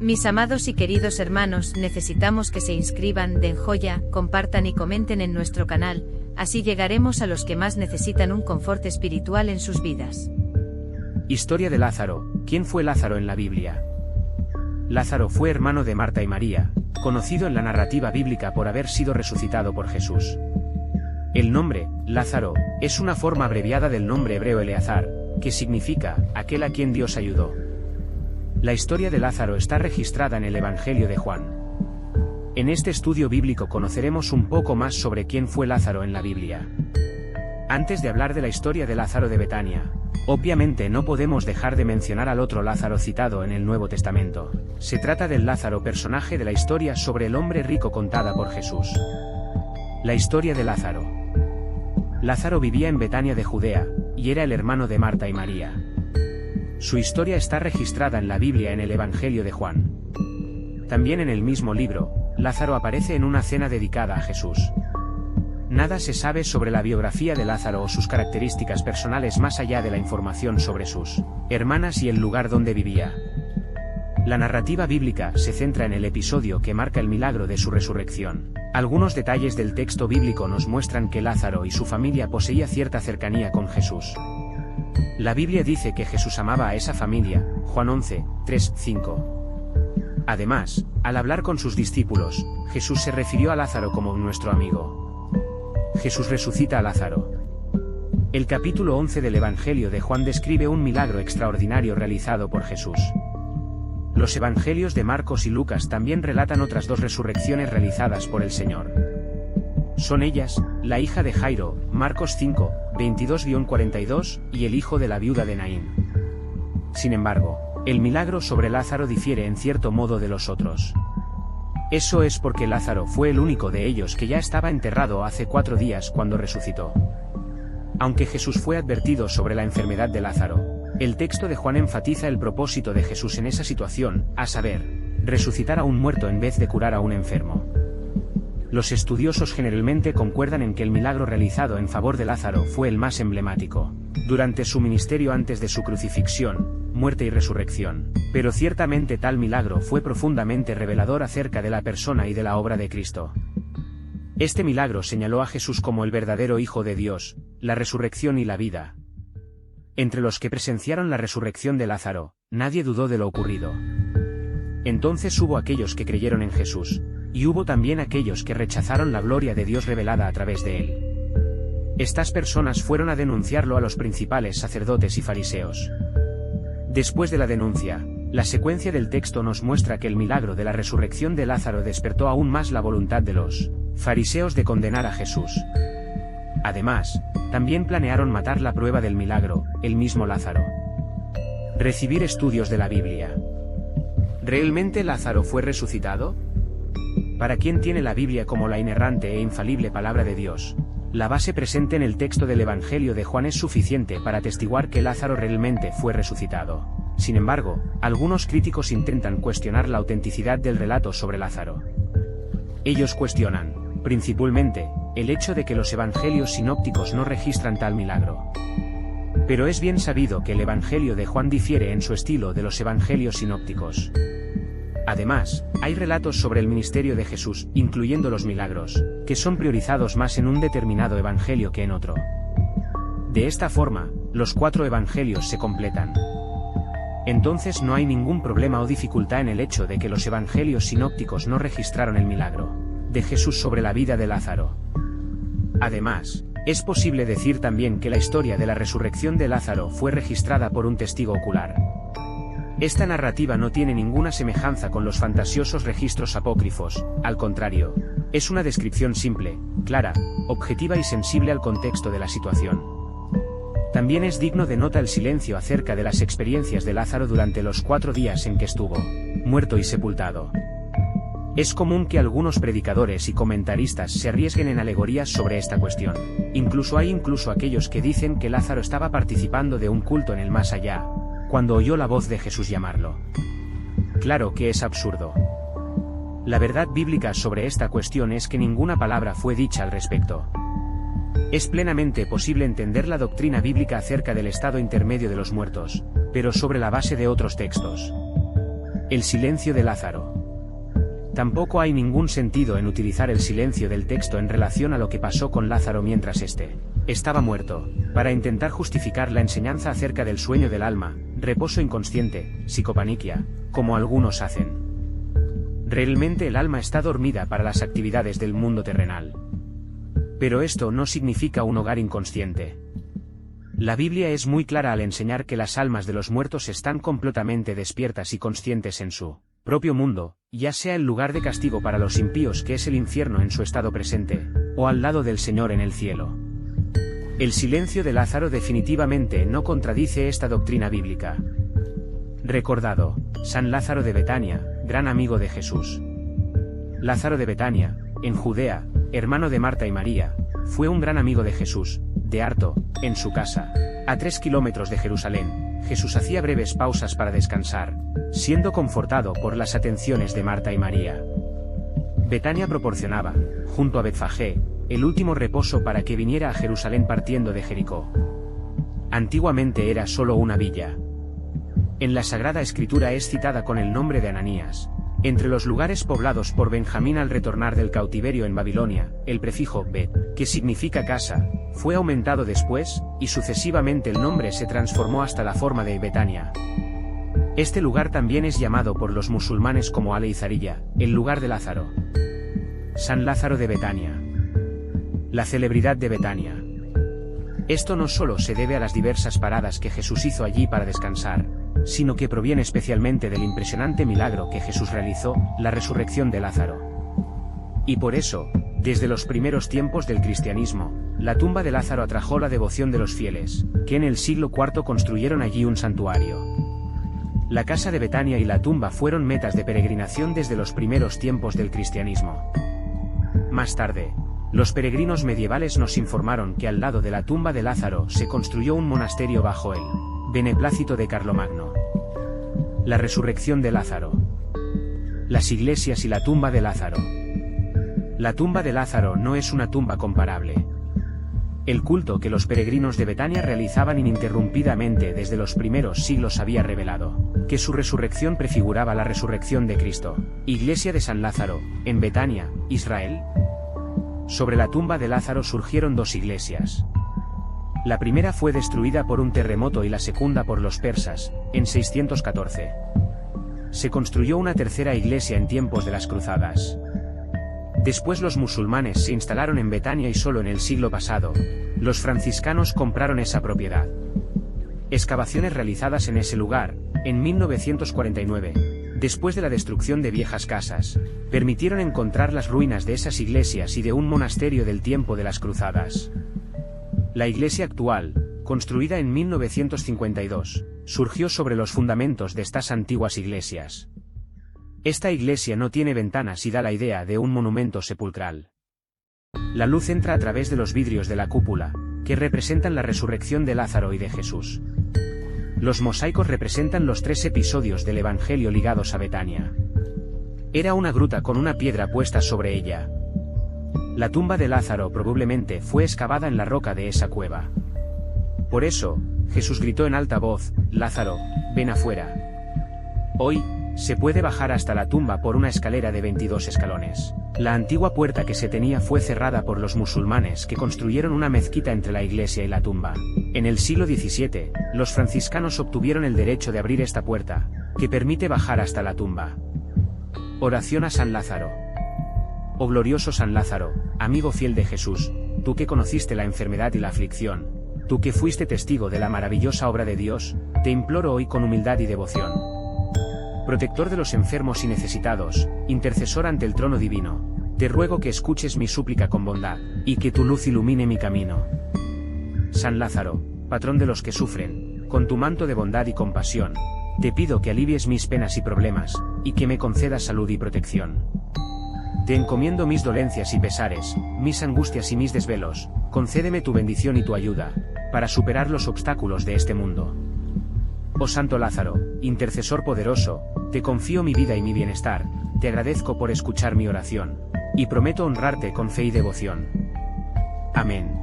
Mis amados y queridos hermanos, necesitamos que se inscriban, den joya, compartan y comenten en nuestro canal, así llegaremos a los que más necesitan un confort espiritual en sus vidas. Historia de Lázaro. ¿Quién fue Lázaro en la Biblia? Lázaro fue hermano de Marta y María, conocido en la narrativa bíblica por haber sido resucitado por Jesús. El nombre, Lázaro, es una forma abreviada del nombre hebreo Eleazar, que significa, aquel a quien Dios ayudó. La historia de Lázaro está registrada en el Evangelio de Juan. En este estudio bíblico conoceremos un poco más sobre quién fue Lázaro en la Biblia. Antes de hablar de la historia de Lázaro de Betania, obviamente no podemos dejar de mencionar al otro Lázaro citado en el Nuevo Testamento. Se trata del Lázaro, personaje de la historia sobre el hombre rico contada por Jesús. La historia de Lázaro. Lázaro vivía en Betania de Judea, y era el hermano de Marta y María. Su historia está registrada en la Biblia en el Evangelio de Juan. También en el mismo libro, Lázaro aparece en una cena dedicada a Jesús. Nada se sabe sobre la biografía de Lázaro o sus características personales más allá de la información sobre sus hermanas y el lugar donde vivía. La narrativa bíblica se centra en el episodio que marca el milagro de su resurrección. Algunos detalles del texto bíblico nos muestran que Lázaro y su familia poseía cierta cercanía con Jesús. La Biblia dice que Jesús amaba a esa familia, Juan 11, 3, 5. Además, al hablar con sus discípulos, Jesús se refirió a Lázaro como nuestro amigo. Jesús resucita a Lázaro. El capítulo 11 del Evangelio de Juan describe un milagro extraordinario realizado por Jesús. Los Evangelios de Marcos y Lucas también relatan otras dos resurrecciones realizadas por el Señor. Son ellas, la hija de Jairo, Marcos 5, 22-42, y el hijo de la viuda de Naín. Sin embargo, el milagro sobre Lázaro difiere en cierto modo de los otros. Eso es porque Lázaro fue el único de ellos que ya estaba enterrado hace 4 días cuando resucitó. Aunque Jesús fue advertido sobre la enfermedad de Lázaro, el texto de Juan enfatiza el propósito de Jesús en esa situación, a saber, resucitar a un muerto en vez de curar a un enfermo. Los estudiosos generalmente concuerdan en que el milagro realizado en favor de Lázaro fue el más emblemático, durante su ministerio antes de su crucifixión, muerte y resurrección, pero ciertamente tal milagro fue profundamente revelador acerca de la persona y de la obra de Cristo. Este milagro señaló a Jesús como el verdadero Hijo de Dios, la resurrección y la vida. Entre los que presenciaron la resurrección de Lázaro, nadie dudó de lo ocurrido. Entonces hubo aquellos que creyeron en Jesús, y hubo también aquellos que rechazaron la gloria de Dios revelada a través de él. Estas personas fueron a denunciarlo a los principales sacerdotes y fariseos. Después de la denuncia, la secuencia del texto nos muestra que el milagro de la resurrección de Lázaro despertó aún más la voluntad de los fariseos de condenar a Jesús. Además, también planearon matar la prueba del milagro, el mismo Lázaro. Recibir estudios de la Biblia. ¿Realmente Lázaro fue resucitado? Para quien tiene la Biblia como la inerrante e infalible palabra de Dios, la base presente en el texto del Evangelio de Juan es suficiente para atestiguar que Lázaro realmente fue resucitado. Sin embargo, algunos críticos intentan cuestionar la autenticidad del relato sobre Lázaro. Ellos cuestionan, principalmente, el hecho de que los evangelios sinópticos no registran tal milagro. Pero es bien sabido que el Evangelio de Juan difiere en su estilo de los evangelios sinópticos. Además, hay relatos sobre el ministerio de Jesús, incluyendo los milagros, que son priorizados más en un determinado evangelio que en otro. De esta forma, los 4 evangelios se completan. Entonces no hay ningún problema o dificultad en el hecho de que los evangelios sinópticos no registraron el milagro de Jesús sobre la vida de Lázaro. Además, es posible decir también que la historia de la resurrección de Lázaro fue registrada por un testigo ocular. Esta narrativa no tiene ninguna semejanza con los fantasiosos registros apócrifos, al contrario, es una descripción simple, clara, objetiva y sensible al contexto de la situación. También es digno de nota el silencio acerca de las experiencias de Lázaro durante los 4 días en que estuvo muerto y sepultado. Es común que algunos predicadores y comentaristas se arriesguen en alegorías sobre esta cuestión. Hay aquellos que dicen que Lázaro estaba participando de un culto en el más allá, cuando oyó la voz de Jesús llamarlo. Claro que es absurdo. La verdad bíblica sobre esta cuestión es que ninguna palabra fue dicha al respecto. Es plenamente posible entender la doctrina bíblica acerca del estado intermedio de los muertos, pero sobre la base de otros textos. El silencio de Lázaro. Tampoco hay ningún sentido en utilizar el silencio del texto en relación a lo que pasó con Lázaro mientras estaba muerto, para intentar justificar la enseñanza acerca del sueño del alma, reposo inconsciente, psicopaniquia, como algunos hacen. Realmente el alma está dormida para las actividades del mundo terrenal. Pero esto no significa un hogar inconsciente. La Biblia es muy clara al enseñar que las almas de los muertos están completamente despiertas y conscientes en su propio mundo, ya sea el lugar de castigo para los impíos que es el infierno en su estado presente, o al lado del Señor en el cielo. El silencio de Lázaro definitivamente no contradice esta doctrina bíblica. Recordado, San Lázaro de Betania, gran amigo de Jesús. Lázaro de Betania, en Judea, hermano de Marta y María, fue un gran amigo de Jesús. De harto, en su casa, a 3 kilómetros de Jerusalén, Jesús hacía breves pausas para descansar, siendo confortado por las atenciones de Marta y María. Betania proporcionaba, junto a Betfagé, el último reposo para que viniera a Jerusalén partiendo de Jericó. Antiguamente era solo una villa. En la Sagrada Escritura es citada con el nombre de Ananías. Entre los lugares poblados por Benjamín al retornar del cautiverio en Babilonia, el prefijo Bet, que significa casa, fue aumentado después, y sucesivamente el nombre se transformó hasta la forma de Betania. Este lugar también es llamado por los musulmanes como Al-Izariyya, el lugar de Lázaro. San Lázaro de Betania. La celebridad de Betania. Esto no solo se debe a las diversas paradas que Jesús hizo allí para descansar, sino que proviene especialmente del impresionante milagro que Jesús realizó, la resurrección de Lázaro. Y por eso, desde los primeros tiempos del cristianismo, la tumba de Lázaro atrajo la devoción de los fieles, que en el siglo IV construyeron allí un santuario. La casa de Betania y la tumba fueron metas de peregrinación desde los primeros tiempos del cristianismo. Más tarde, los peregrinos medievales nos informaron que al lado de la tumba de Lázaro se construyó un monasterio bajo el beneplácito de Carlomagno. La resurrección de Lázaro. Las iglesias y la tumba de Lázaro. La tumba de Lázaro no es una tumba comparable. El culto que los peregrinos de Betania realizaban ininterrumpidamente desde los primeros siglos había revelado que su resurrección prefiguraba la resurrección de Cristo. Iglesia de San Lázaro, en Betania, Israel. Sobre la tumba de Lázaro surgieron 2 iglesias. La primera fue destruida por un terremoto y la segunda por los persas, en 614. Se construyó una tercera iglesia en tiempos de las cruzadas. Después los musulmanes se instalaron en Betania y solo en el siglo pasado, los franciscanos compraron esa propiedad. Excavaciones realizadas en ese lugar, en 1949, después de la destrucción de viejas casas, permitieron encontrar las ruinas de esas iglesias y de un monasterio del tiempo de las cruzadas. La iglesia actual, construida en 1952, surgió sobre los fundamentos de estas antiguas iglesias. Esta iglesia no tiene ventanas y da la idea de un monumento sepulcral. La luz entra a través de los vidrios de la cúpula, que representan la resurrección de Lázaro y de Jesús. Los mosaicos representan los 3 episodios del Evangelio ligados a Betania. Era una gruta con una piedra puesta sobre ella. La tumba de Lázaro probablemente fue excavada en la roca de esa cueva. Por eso, Jesús gritó en alta voz: Lázaro, ven afuera. Hoy, se puede bajar hasta la tumba por una escalera de 22 escalones. La antigua puerta que se tenía fue cerrada por los musulmanes que construyeron una mezquita entre la iglesia y la tumba. En el siglo XVII, los franciscanos obtuvieron el derecho de abrir esta puerta, que permite bajar hasta la tumba. Oración a San Lázaro. Oh glorioso San Lázaro, amigo fiel de Jesús, tú que conociste la enfermedad y la aflicción, tú que fuiste testigo de la maravillosa obra de Dios, te imploro hoy con humildad y devoción. Protector de los enfermos y necesitados, intercesor ante el trono divino, te ruego que escuches mi súplica con bondad, y que tu luz ilumine mi camino. San Lázaro, patrón de los que sufren, con tu manto de bondad y compasión, te pido que alivies mis penas y problemas, y que me concedas salud y protección. Te encomiendo mis dolencias y pesares, mis angustias y mis desvelos, concédeme tu bendición y tu ayuda, para superar los obstáculos de este mundo. Oh Santo Lázaro, intercesor poderoso, te confío mi vida y mi bienestar, te agradezco por escuchar mi oración, y prometo honrarte con fe y devoción. Amén.